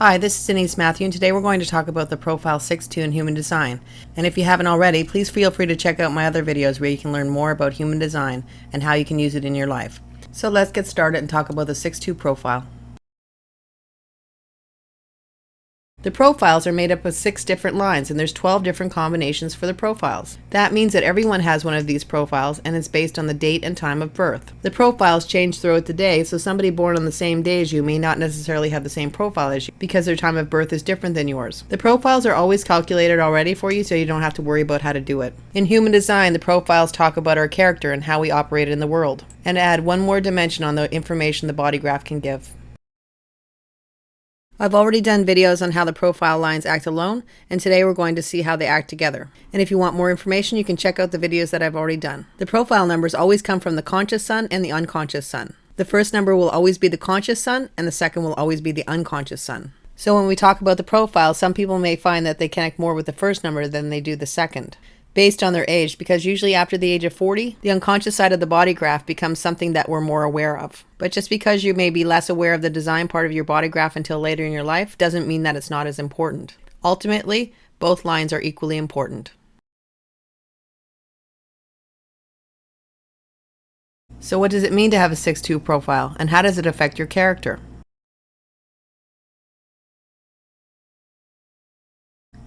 Hi, this is Denise Mathew, and today we're going to talk about the Profile 6.2 in Human Design. And if you haven't already, please feel free to check out my other videos where you can learn more about human design and how you can use it in your life. So let's get started and talk about the 6.2 profile. The profiles are made up of 6 different lines, and there's 12 different combinations for the profiles. That means that everyone has one of these profiles, and it's based on the date and time of birth. The profiles change throughout the day, so somebody born on the same day as you may not necessarily have the same profile as you because their time of birth is different than yours. The profiles are always calculated already for you, so you don't have to worry about how to do it. In human design, the profiles talk about our character and how we operate in the world, and add one more dimension on the information the body graph can give. I've already done videos on how the profile lines act alone, and today we're going to see how they act together. And if you want more information, you can check out the videos that I've already done. The profile numbers always come from the conscious sun and the unconscious sun. The first number will always be the conscious sun, and the second will always be the unconscious sun. So when we talk about the profile, some people may find that they connect more with the first number than they do the second, based on their age, because usually after the age of 40, the unconscious side of the body graph becomes something that we're more aware of. But just because you may be less aware of the design part of your body graph until later in your life doesn't mean that it's not as important. Ultimately, both lines are equally important. So what does it mean to have a 6.2 profile, and how does it affect your character?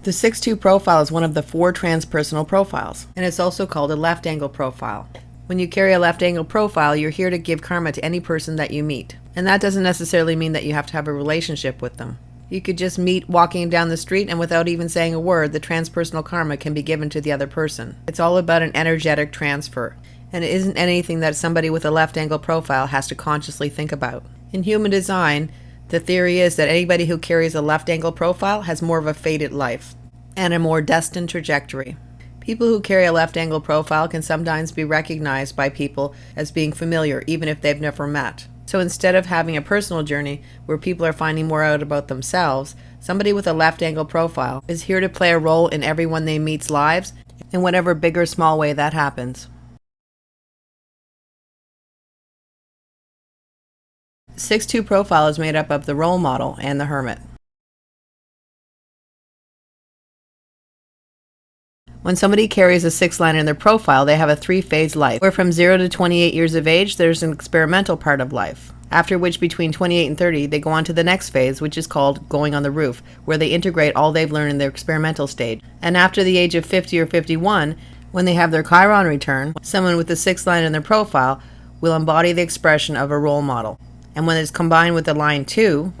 The 6.2 profile is one of the 4 transpersonal profiles, and it's also called a left angle profile. When you carry a left angle profile, you're here to give karma to any person that you meet. And that doesn't necessarily mean that you have to have a relationship with them. You could just meet walking down the street, and without even saying a word, the transpersonal karma can be given to the other person. It's all about an energetic transfer, and it isn't anything that somebody with a left angle profile has to consciously think about. In human design, the theory is that anybody who carries a left angle profile has more of a fated life and a more destined trajectory. People who carry a left angle profile can sometimes be recognized by people as being familiar, even if they've never met. So instead of having a personal journey where people are finding more out about themselves, somebody with a left angle profile is here to play a role in everyone they meet's lives in whatever big or small way that happens. 6.2 profile is made up of the role model and the hermit. When somebody carries a 6 line in their profile, they have a 3-phase life, where from 0 to 28 years of age, there's an experimental part of life. After which, between 28 and 30, they go on to the next phase, which is called going on the roof, where they integrate all they've learned in their experimental stage. And after the age of 50 or 51, when they have their Chiron return, someone with the 6 line in their profile will embody the expression of a role model. And when it's combined with the line 2,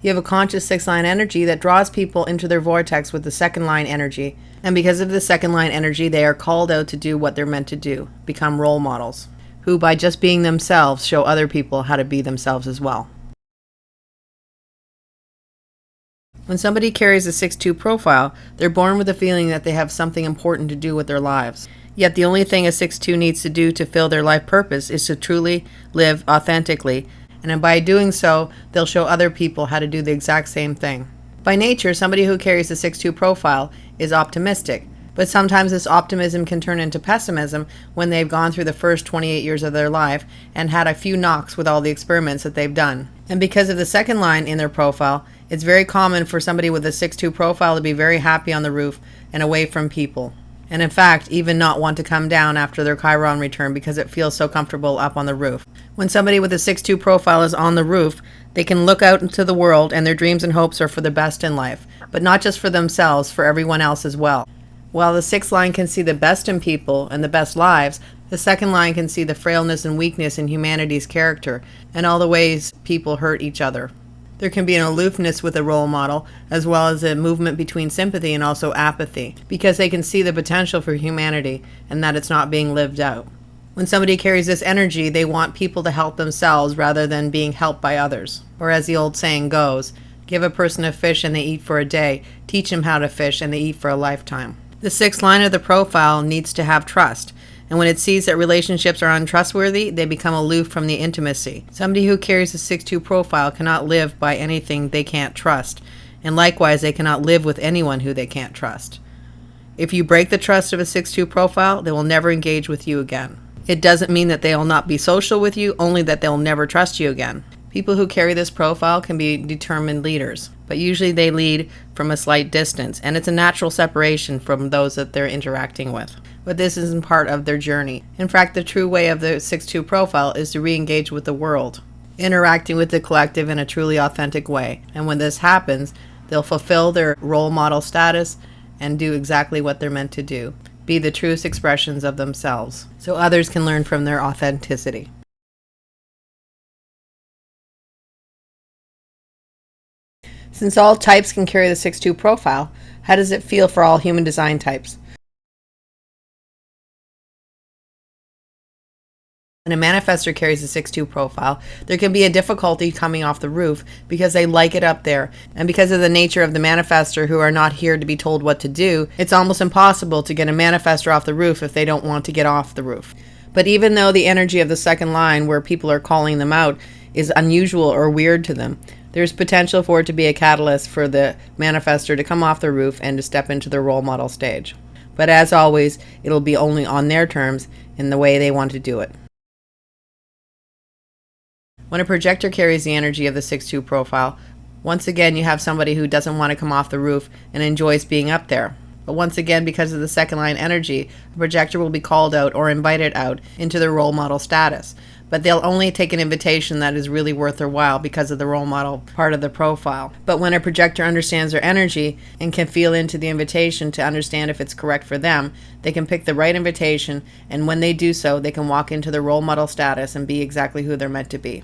you have a conscious 6 line energy that draws people into their vortex with the 2nd line energy. And because of the 2nd line energy, they are called out to do what they're meant to do, become role models, who by just being themselves show other people how to be themselves as well. When somebody carries a 6.2 profile, they're born with a feeling that they have something important to do with their lives. Yet the only thing a 6.2 needs to do to fill their life purpose is to truly live authentically, and by doing so, they'll show other people how to do the exact same thing. By nature, somebody who carries a 6.2 profile is optimistic, but sometimes this optimism can turn into pessimism when they've gone through the first 28 years of their life and had a few knocks with all the experiments that they've done. And because of the 2nd line in their profile, it's very common for somebody with a 6.2 profile to be very happy on the roof and away from people. And in fact, even not want to come down after their Chiron return because it feels so comfortable up on the roof. When somebody with a 6.2 profile is on the roof, they can look out into the world, and their dreams and hopes are for the best in life, but not just for themselves, for everyone else as well. While the 6th line can see the best in people and the best lives, the 2nd line can see the frailness and weakness in humanity's character and all the ways people hurt each other. There can be an aloofness with a role model, as well as a movement between sympathy and also apathy, because they can see the potential for humanity and that it's not being lived out. When somebody carries this energy, they want people to help themselves rather than being helped by others. Or as the old saying goes, give a person a fish and they eat for a day, teach them how to fish and they eat for a lifetime. The 6th line of the profile needs to have trust. And when it sees that relationships are untrustworthy, they become aloof from the intimacy. Somebody who carries a 6.2 profile cannot live by anything they can't trust. And likewise, they cannot live with anyone who they can't trust. If you break the trust of a 6.2 profile, they will never engage with you again. It doesn't mean that they will not be social with you, only that they'll never trust you again. People who carry this profile can be determined leaders, but usually they lead from a slight distance, and it's a natural separation from those that they're interacting with. But this isn't part of their journey. In fact, the true way of the 6-2 profile is to re-engage with the world, interacting with the collective in a truly authentic way. And when this happens, they'll fulfill their role model status and do exactly what they're meant to do, be the truest expressions of themselves, so others can learn from their authenticity. Since all types can carry the 6-2 profile, how does it feel for all human design types? When a manifestor carries a 6-2 profile, there can be a difficulty coming off the roof because they like it up there. And because of the nature of the manifestor, who are not here to be told what to do, it's almost impossible to get a manifestor off the roof if they don't want to get off the roof. But even though the energy of the second line, where people are calling them out, is unusual or weird to them, there's potential for it to be a catalyst for the manifestor to come off the roof and to step into their role model stage. But as always, it'll be only on their terms in the way they want to do it. When a projector carries the energy of the 6-2 profile, once again you have somebody who doesn't want to come off the roof and enjoys being up there. But once again, because of the second line energy, a projector will be called out or invited out into their role model status. But they'll only take an invitation that is really worth their while because of the role model part of the profile. But when a projector understands their energy and can feel into the invitation to understand if it's correct for them, they can pick the right invitation, and when they do so, they can walk into their role model status and be exactly who they're meant to be.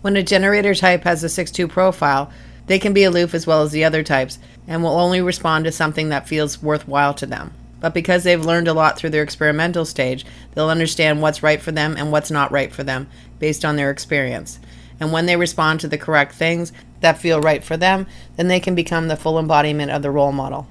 When a generator type has a 6-2 profile, they can be aloof as well as the other types and will only respond to something that feels worthwhile to them. But because they've learned a lot through their experimental stage, they'll understand what's right for them and what's not right for them based on their experience. And when they respond to the correct things that feel right for them, then they can become the full embodiment of the role model.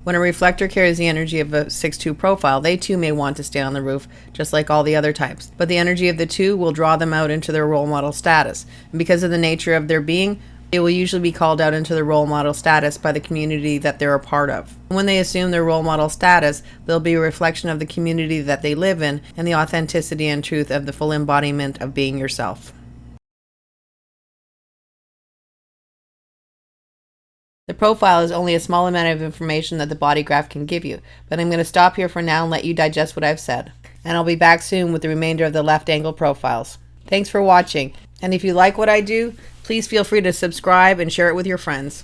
When a reflector carries the energy of a 6-2 profile, they too may want to stay on the roof, just like all the other types. But the energy of the two will draw them out into their role model status. And because of the nature of their being, they will usually be called out into their role model status by the community that they're a part of. When they assume their role model status, they'll be a reflection of the community that they live in and the authenticity and truth of the full embodiment of being yourself. The profile is only a small amount of information that the body graph can give you, but I'm going to stop here for now and let you digest what I've said. And I'll be back soon with the remainder of the left angle profiles. Thanks for watching, and if you like what I do, please feel free to subscribe and share it with your friends.